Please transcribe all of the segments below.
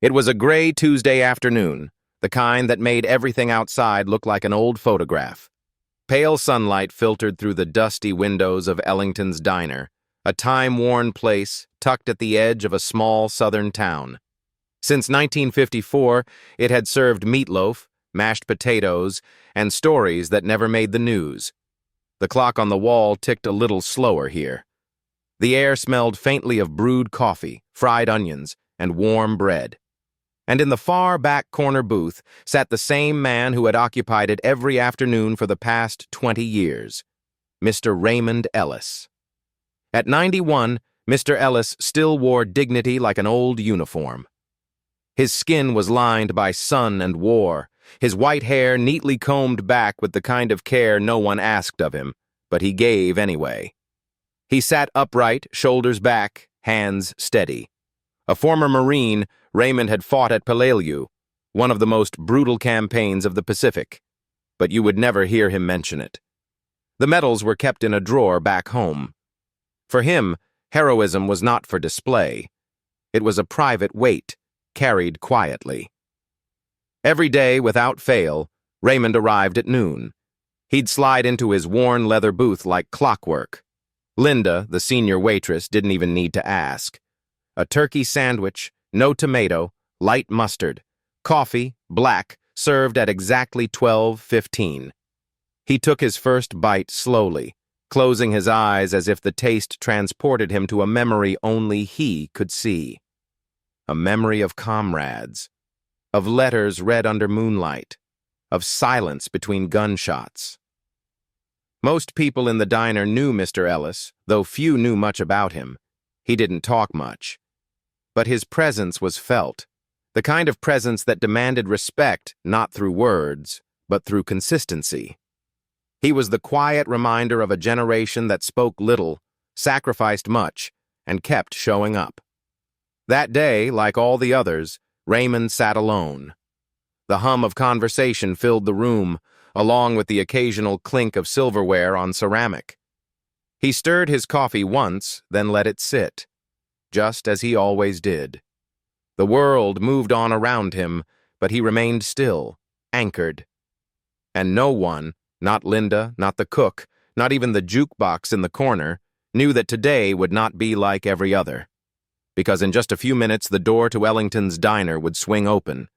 It was a gray Tuesday afternoon, the kind that made everything outside look like an old photograph. Pale sunlight filtered through the dusty windows of Ellington's diner, a time-worn place tucked at the edge of a small southern town. Since 1954, it had served meatloaf, mashed potatoes, and stories that never made the news. The clock on the wall ticked a little slower here. The air smelled faintly of brewed coffee, fried onions, and warm bread. And in the far back corner booth sat the same man who had occupied it every afternoon for the past 20 years, Mr. Raymond Ellis. At 91, Mr. Ellis still wore dignity like an old uniform. His skin was lined by sun and war, his white hair neatly combed back with the kind of care no one asked of him, but he gave anyway. He sat upright, shoulders back, hands steady. A former Marine, Raymond had fought at Peleliu, one of the most brutal campaigns of the Pacific, but you would never hear him mention it. The medals were kept in a drawer back home. For him, heroism was not for display. It was a private weight, carried quietly. Every day, without fail, Raymond arrived at noon. He'd slide into his worn leather booth like clockwork. Linda, the senior waitress, didn't even need to ask. A turkey sandwich, no tomato, light mustard, coffee, black, served at exactly 12:15. He took his first bite slowly, closing his eyes as if the taste transported him to a memory only he could see. A memory of comrades, of letters read under moonlight, of silence between gunshots. Most people in the diner knew Mr. Ellis, though few knew much about him. He didn't talk much. But his presence was felt, the kind of presence that demanded respect not through words, but through consistency. He was the quiet reminder of a generation that spoke little, sacrificed much, and kept showing up. That day, like all the others, Raymond sat alone. The hum of conversation filled the room, along with the occasional clink of silverware on ceramic. He stirred his coffee once, then let it sit, just as he always did. The world moved on around him, but he remained still, anchored. And no one, not Linda, not the cook, not even the jukebox in the corner, knew that today would not be like every other. Because in just a few minutes the door to Ellington's diner would swing open,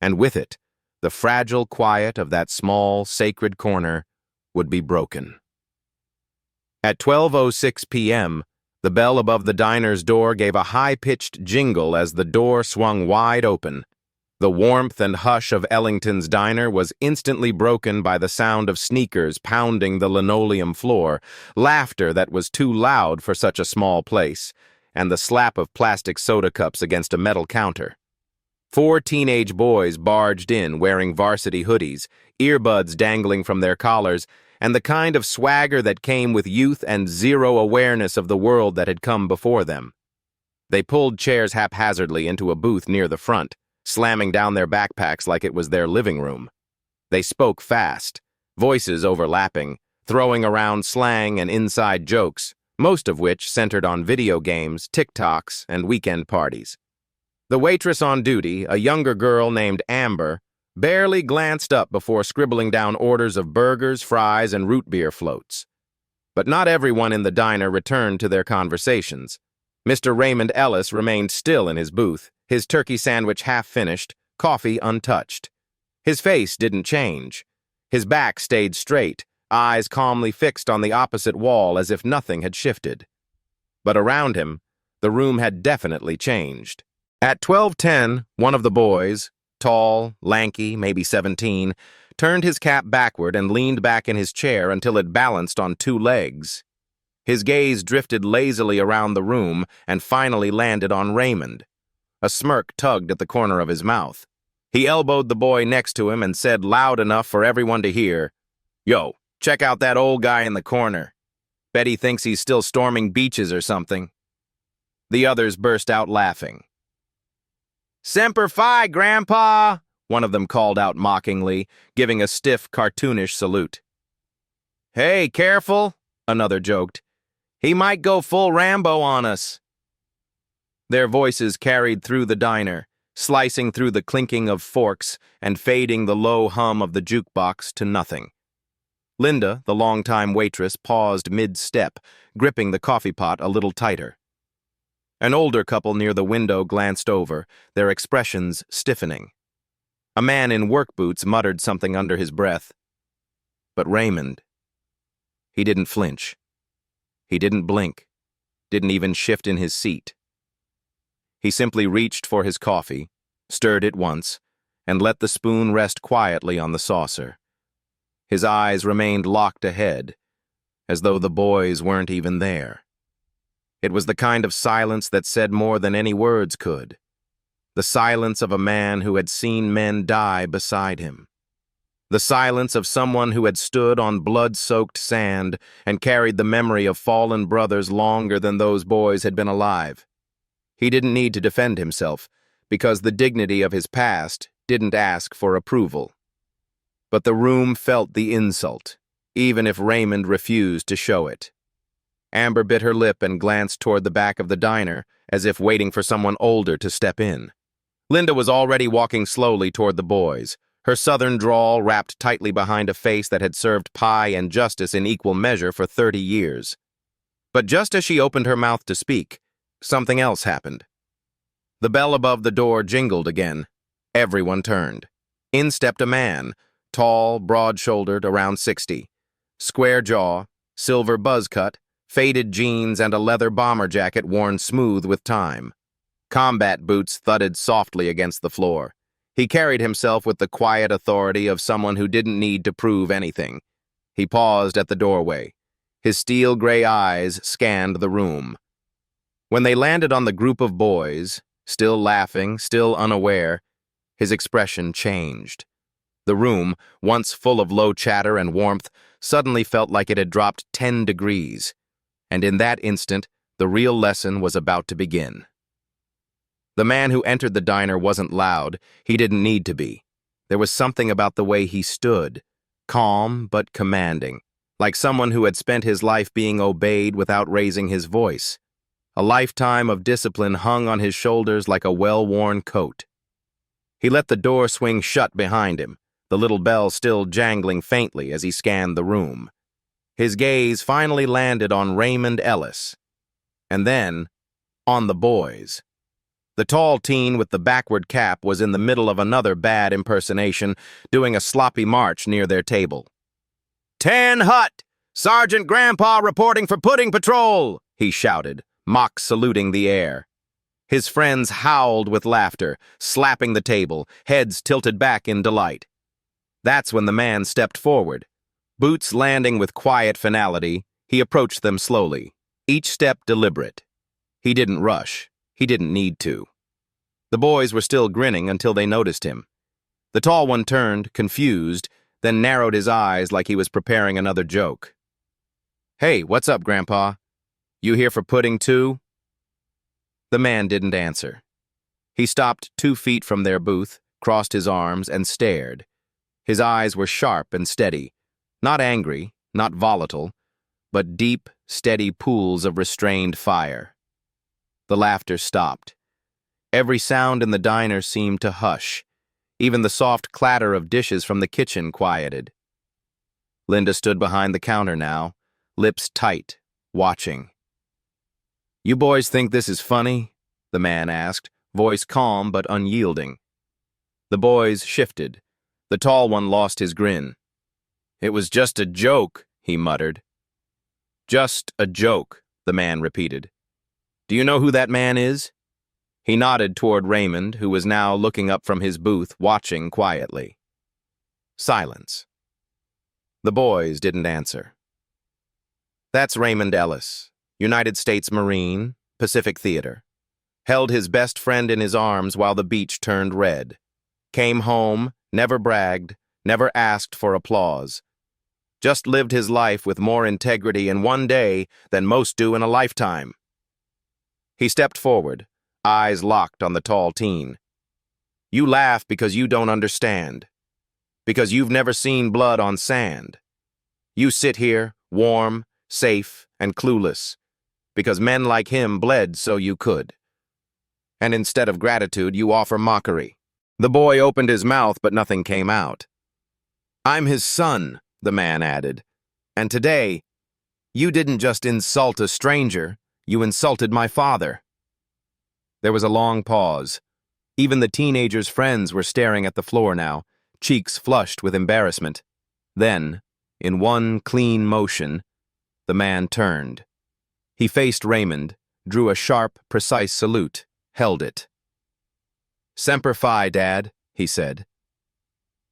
and with it, the fragile quiet of that small, sacred corner would be broken. At 12:06 p.m., the bell above the diner's door gave a high-pitched jingle as the door swung wide open. The warmth and hush of Ellington's diner was instantly broken by the sound of sneakers pounding the linoleum floor, laughter that was too loud for such a small place, and the slap of plastic soda cups against a metal counter. 4 teenage boys barged in wearing varsity hoodies, earbuds dangling from their collars, and the kind of swagger that came with youth and zero awareness of the world that had come before them. They pulled chairs haphazardly into a booth near the front, slamming down their backpacks like it was their living room. They spoke fast, voices overlapping, throwing around slang and inside jokes, most of which centered on video games, TikToks, and weekend parties. The waitress on duty, a younger girl named Amber, barely glanced up before scribbling down orders of burgers, fries, and root beer floats. But not everyone in the diner returned to their conversations. Mr. Raymond Ellis remained still in his booth, his turkey sandwich half-finished, coffee untouched. His face didn't change. His back stayed straight, eyes calmly fixed on the opposite wall as if nothing had shifted. But around him, the room had definitely changed. At 12:10, one of the boys, tall, lanky, maybe 17, turned his cap backward and leaned back in his chair until it balanced on 2 legs. His gaze drifted lazily around the room and finally landed on Raymond. A smirk tugged at the corner of his mouth. He elbowed the boy next to him and said loud enough for everyone to hear, "Yo, check out that old guy in the corner. Bet he thinks he's still storming beaches or something." The others burst out laughing. "Semper Fi, Grandpa!" one of them called out mockingly, giving a stiff, cartoonish salute. "Hey, careful," another joked. "He might go full Rambo on us." Their voices carried through the diner, slicing through the clinking of forks and fading the low hum of the jukebox to nothing. Linda, the longtime waitress, paused mid-step, gripping the coffee pot a little tighter. An older couple near the window glanced over, their expressions stiffening. A man in work boots muttered something under his breath. But Raymond, he didn't flinch. He didn't blink, didn't even shift in his seat. He simply reached for his coffee, stirred it once, and let the spoon rest quietly on the saucer. His eyes remained locked ahead, as though the boys weren't even there. It was the kind of silence that said more than any words could. The silence of a man who had seen men die beside him. The silence of someone who had stood on blood-soaked sand and carried the memory of fallen brothers longer than those boys had been alive. He didn't need to defend himself, because the dignity of his past didn't ask for approval. But the room felt the insult, even if Raymond refused to show it. Amber bit her lip and glanced toward the back of the diner, as if waiting for someone older to step in. Linda was already walking slowly toward the boys, her southern drawl wrapped tightly behind a face that had served pie and justice in equal measure for 30 years. But just as she opened her mouth to speak, something else happened. The bell above the door jingled again. Everyone turned. In stepped a man, tall, broad-shouldered, around 60. Square jaw, silver buzz cut, faded jeans, and a leather bomber jacket worn smooth with time. Combat boots thudded softly against the floor. He carried himself with the quiet authority of someone who didn't need to prove anything. He paused at the doorway. His steel gray eyes scanned the room. When they landed on the group of boys, still laughing, still unaware, his expression changed. The room, once full of low chatter and warmth, suddenly felt like it had dropped 10 degrees. And in that instant, the real lesson was about to begin. The man who entered the diner wasn't loud. He didn't need to be. There was something about the way he stood, calm but commanding, like someone who had spent his life being obeyed without raising his voice. A lifetime of discipline hung on his shoulders like a well-worn coat. He let the door swing shut behind him, the little bell still jangling faintly as he scanned the room. His gaze finally landed on Raymond Ellis, and then on the boys. The tall teen with the backward cap was in the middle of another bad impersonation, doing a sloppy march near their table. 10 Hut! Sergeant Grandpa reporting for Pudding Patrol! He shouted, mock saluting the air. His friends howled with laughter, slapping the table, heads tilted back in delight. That's when the man stepped forward. Boots landing with quiet finality, he approached them slowly, each step deliberate. He didn't rush. He didn't need to. The boys were still grinning until they noticed him. The tall one turned, confused, then narrowed his eyes like he was preparing another joke. "Hey, what's up, Grandpa? You here for pudding too?" The man didn't answer. He stopped 2 feet from their booth, crossed his arms, and stared. His eyes were sharp and steady, not angry, not volatile, but deep, steady pools of restrained fire. The laughter stopped. Every sound in the diner seemed to hush. Even the soft clatter of dishes from the kitchen quieted. Linda stood behind the counter now, lips tight, watching. "You boys think this is funny?" the man asked, voice calm but unyielding. The boys shifted. The tall one lost his grin. "It was just a joke," he muttered. "Just a joke," the man repeated. "Do you know who that man is?" He nodded toward Raymond, who was now looking up from his booth, watching quietly. Silence. The boys didn't answer. "That's Raymond Ellis, United States Marine, Pacific Theater. Held his best friend in his arms while the beach turned red. Came home, never bragged, never asked for applause. Just lived his life with more integrity in one day than most do in a lifetime." He stepped forward, eyes locked on the tall teen. "You laugh because you don't understand. Because you've never seen blood on sand. You sit here, warm, safe, and clueless, because men like him bled so you could. and instead of gratitude, you offer mockery." The boy opened his mouth, but nothing came out. "I'm his son," the man added, "and today, you didn't just insult a stranger, you insulted my father." There was a long pause. Even the teenager's friends were staring at the floor now, cheeks flushed with embarrassment. Then, in one clean motion, the man turned. He faced Raymond, drew a sharp, precise salute, held it. "Semper Fi, Dad," he said.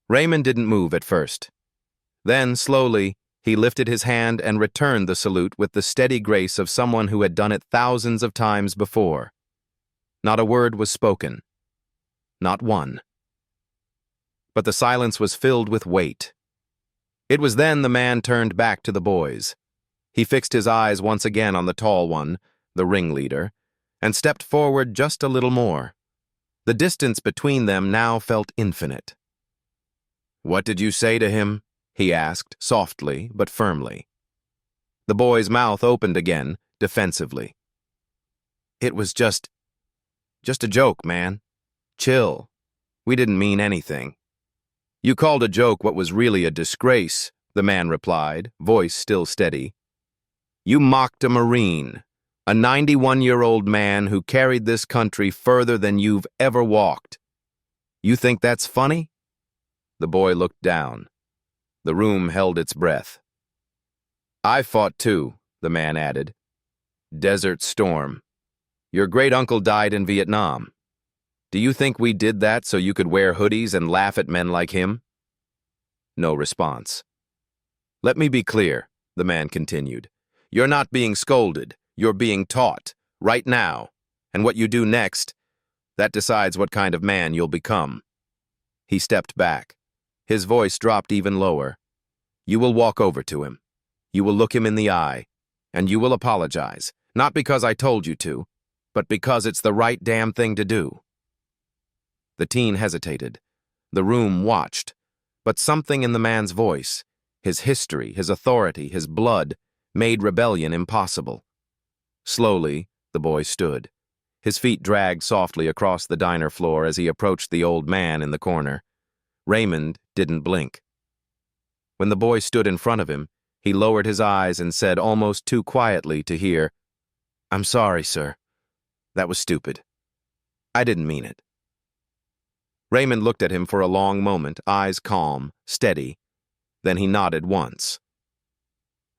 Raymond didn't move at first. Then, slowly, he lifted his hand and returned the salute with the steady grace of someone who had done it thousands of times before. Not a word was spoken. Not one. But the silence was filled with weight. It was then the man turned back to the boys. He fixed his eyes once again on the tall one, the ringleader, and stepped forward just a little more. The distance between them now felt infinite. "What did you say to him?" he asked, softly but firmly. The boy's mouth opened again, defensively. "It was just a joke, man. Chill. We didn't mean anything." "You called a joke what was really a disgrace," the man replied, voice still steady. "You mocked a Marine, a 91-year-old man who carried this country further than you've ever walked. You think that's funny?" The boy looked down. The room held its breath. "I fought too," the man added. "Desert Storm. Your great-uncle died in Vietnam. Do you think we did that so you could wear hoodies and laugh at men like him?" No response. "Let me be clear," the man continued. "You're not being scolded. You're being taught, right now. And what you do next, that decides what kind of man you'll become." He stepped back. His voice dropped even lower. "You will walk over to him. You will look him in the eye. And you will apologize. Not because I told you to, but because it's the right damn thing to do." The teen hesitated. The room watched. But something in the man's voice, his history, his authority, his blood, made rebellion impossible. Slowly, the boy stood. His feet dragged softly across the diner floor as he approached the old man in the corner. Raymond didn't blink. When the boy stood in front of him, he lowered his eyes and said almost too quietly to hear, "I'm sorry, sir. That was stupid. I didn't mean it." Raymond looked at him for a long moment, eyes calm, steady. Then he nodded once.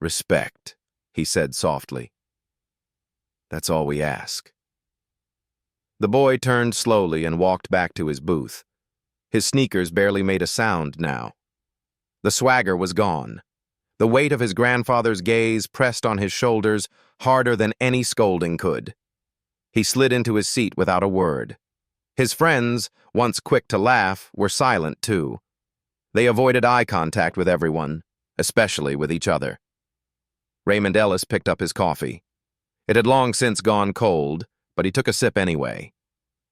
"Respect," he said softly. "That's all we ask." The boy turned slowly and walked back to his booth. His sneakers barely made a sound now. The swagger was gone. The weight of his grandfather's gaze pressed on his shoulders harder than any scolding could. He slid into his seat without a word. His friends, once quick to laugh, were silent too. They avoided eye contact with everyone, especially with each other. Raymond Ellis picked up his coffee. It had long since gone cold, but he took a sip anyway.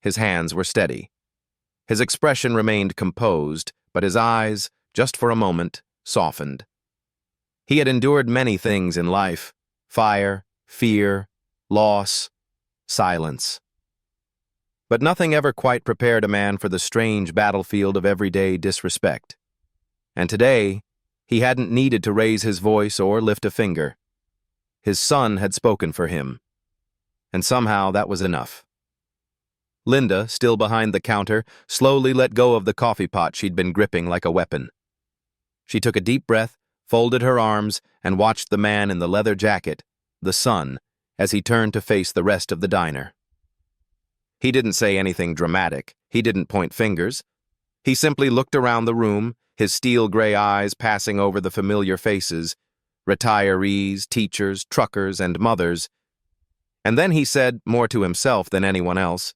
His hands were steady. His expression remained composed, but his eyes, just for a moment, softened. He had endured many things in life: fire, fear, loss, silence. But nothing ever quite prepared a man for the strange battlefield of everyday disrespect. And today, he hadn't needed to raise his voice or lift a finger. His son had spoken for him. And somehow that was enough. Linda, still behind the counter, slowly let go of the coffee pot she'd been gripping like a weapon. She took a deep breath, folded her arms, and watched the man in the leather jacket, the son, as he turned to face the rest of the diner. He didn't say anything dramatic. He didn't point fingers. He simply looked around the room, his steel-gray eyes passing over the familiar faces, retirees, teachers, truckers, and mothers. And then he said, more to himself than anyone else,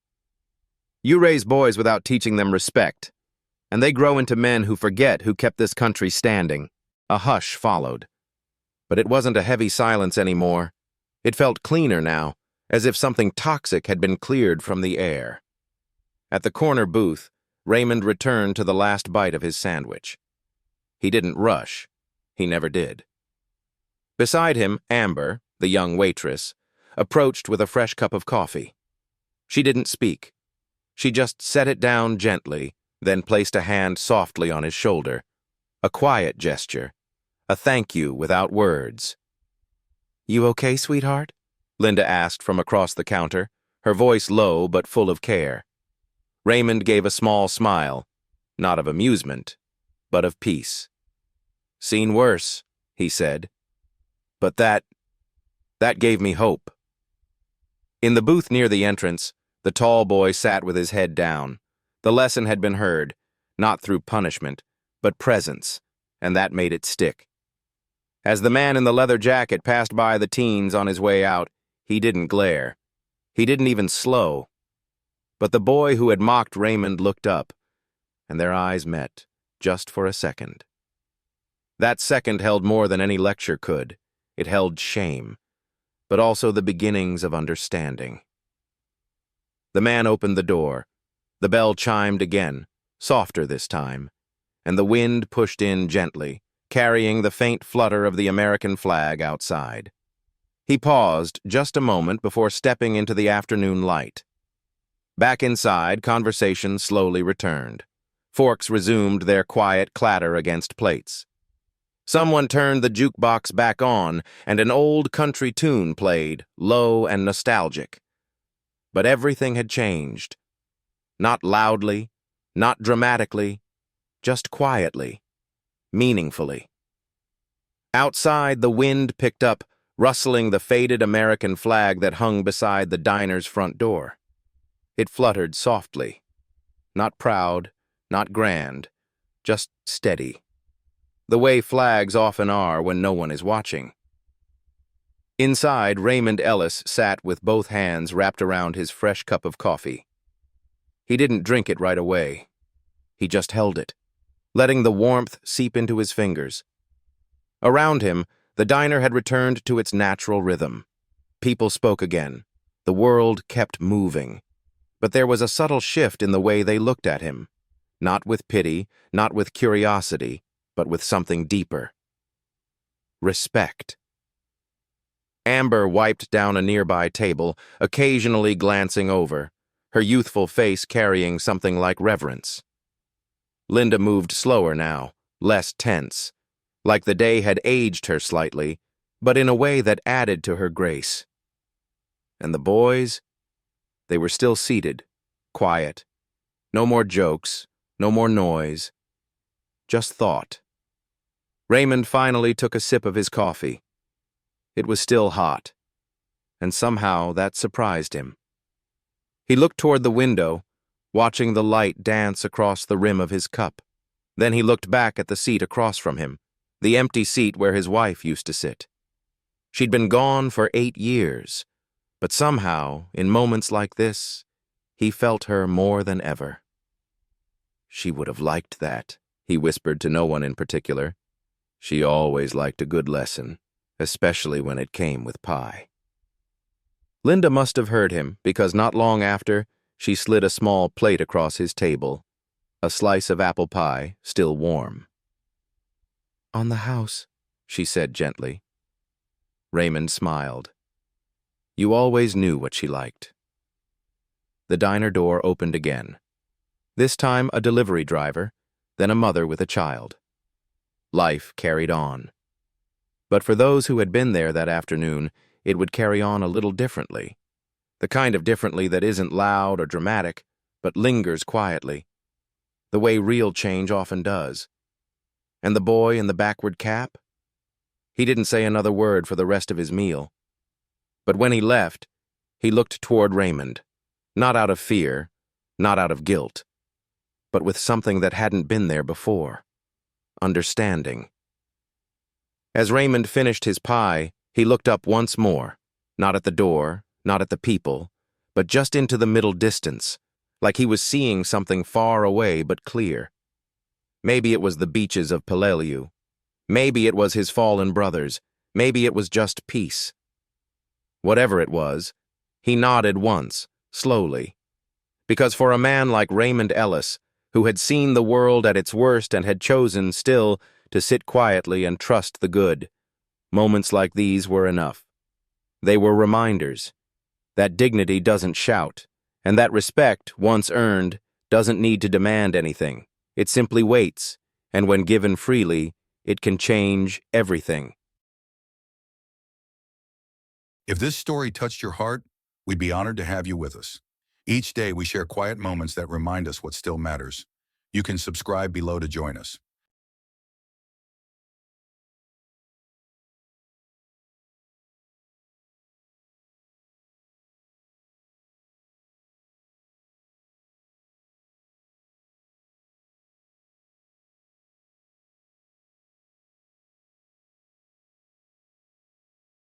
"You raise boys without teaching them respect, and they grow into men who forget who kept this country standing." A hush followed. But it wasn't a heavy silence anymore. It felt cleaner now, as if something toxic had been cleared from the air. At the corner booth, Raymond returned to the last bite of his sandwich. He didn't rush. He never did. Beside him, Amber, the young waitress, approached with a fresh cup of coffee. She didn't speak. She just set it down gently, then placed a hand softly on his shoulder. A quiet gesture. A thank you without words. "You okay, sweetheart?" Linda asked from across the counter, her voice low but full of care. Raymond gave a small smile, not of amusement, but of peace. "Seen worse," he said. "But that gave me hope." In the booth near the entrance, the tall boy sat with his head down. The lesson had been heard, not through punishment, but presence, and that made it stick. As the man in the leather jacket passed by the teens on his way out, he didn't glare. He didn't even slow. But the boy who had mocked Raymond looked up, and their eyes met, just for a second. That second held more than any lecture could. It held shame, but also the beginnings of understanding. The man opened the door. The bell chimed again, softer this time, and the wind pushed in gently, carrying the faint flutter of the American flag outside. He paused just a moment before stepping into the afternoon light. Back inside, conversation slowly returned. Forks resumed their quiet clatter against plates. Someone turned the jukebox back on, and an old country tune played, low and nostalgic. But everything had changed. Not loudly, not dramatically, just quietly, meaningfully. Outside, the wind picked up, rustling the faded American flag that hung beside the diner's front door. It fluttered softly. Not proud, not grand, just steady. The way flags often are when no one is watching. Inside, Raymond Ellis sat with both hands wrapped around his fresh cup of coffee. He didn't drink it right away. He just held it, letting the warmth seep into his fingers. Around him, the diner had returned to its natural rhythm. People spoke again. The world kept moving. But there was a subtle shift in the way they looked at him. Not with pity, not with curiosity, but with something deeper. Respect. Amber wiped down a nearby table, occasionally glancing over, her youthful face carrying something like reverence. Linda moved slower now, less tense, like the day had aged her slightly, but in a way that added to her grace. And the boys? They were still seated, quiet. No more jokes, no more noise, just thought. Raymond finally took a sip of his coffee. It was still hot, and somehow that surprised him. He looked toward the window, watching the light dance across the rim of his cup. Then he looked back at the seat across from him, the empty seat where his wife used to sit. She'd been gone for 8 years, but somehow, in moments like this, he felt her more than ever. "She would have liked that," he whispered to no one in particular. "She always liked a good lesson, especially when it came with pie." Linda must have heard him, because not long after, she slid a small plate across his table, a slice of apple pie, still warm. "On the house," she said gently. Raymond smiled. You always knew what she liked. The diner door opened again. This time a delivery driver, then a mother with a child. Life carried on. But for those who had been there that afternoon, it would carry on a little differently. The kind of differently that isn't loud or dramatic, but lingers quietly. The way real change often does. And the boy in the backward cap? He didn't say another word for the rest of his meal. But when he left, he looked toward Raymond, not out of fear, not out of guilt, but with something that hadn't been there before. Understanding. As Raymond finished his pie, he looked up once more, not at the door, not at the people, but just into the middle distance, like he was seeing something far away but clear. Maybe it was the beaches of Peleliu. Maybe it was his fallen brothers. Maybe it was just peace. Whatever it was, he nodded once, slowly. Because for a man like Raymond Ellis, who had seen the world at its worst and had chosen still to sit quietly and trust the good, moments like these were enough. They were reminders that dignity doesn't shout, And that respect, once earned, doesn't need to demand anything. It simply waits, and when given freely, it can change everything. If this story touched your heart, we'd be honored to have you with us. Each day we share quiet moments that remind us what still matters. You can subscribe below to join us.